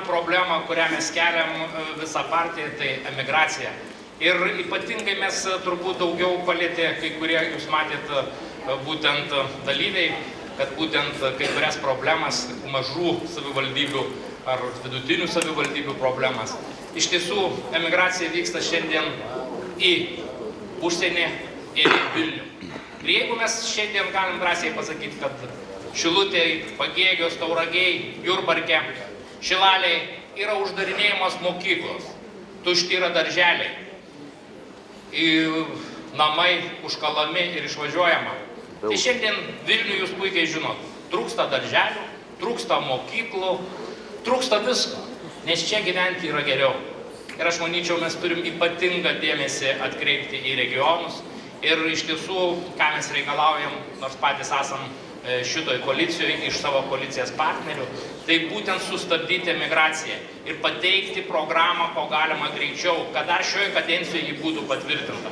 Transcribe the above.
Problema, kurią mes keliam visą partiją, tai emigracija. Ir ypatingai mes turbūt daugiau palėtė, kai kurie, jūs matėt, būtent dalyviai, kad būtent kai kurias problemas, mažų savivaldybių ar vidutinių savivaldybių problemas. Iš tiesų, emigracija vyksta šiandien į užsienį ir į Vilnių. Ir jeigu mes šiandien galim drąsiai pasakyti, kad Šilutėj, Pagėgios, Tauragiai, Jurbarke, Šilalėj yra uždarinėjamos mokyklos, tušti yra darželiai, namai užkalami ir išvažiuojama. Tai šiandien Vilnių jūs puikiai žinot, trūksta darželių, trūksta mokyklų, trūksta visko, nes čia gyventi yra geriau. Ir aš manyčiau, mes turim ypatingą dėmesį atkreipti į regionus ir iš tiesų, ką mes reikalaujam, nors patys esam šitoj koalicijoje iš savo koalicijos partnerių, tai būtent sustabdyti emigraciją ir pateikti programą, ko galima greičiau, kad dar šioje kadencijoje ji būtų patvirtinta.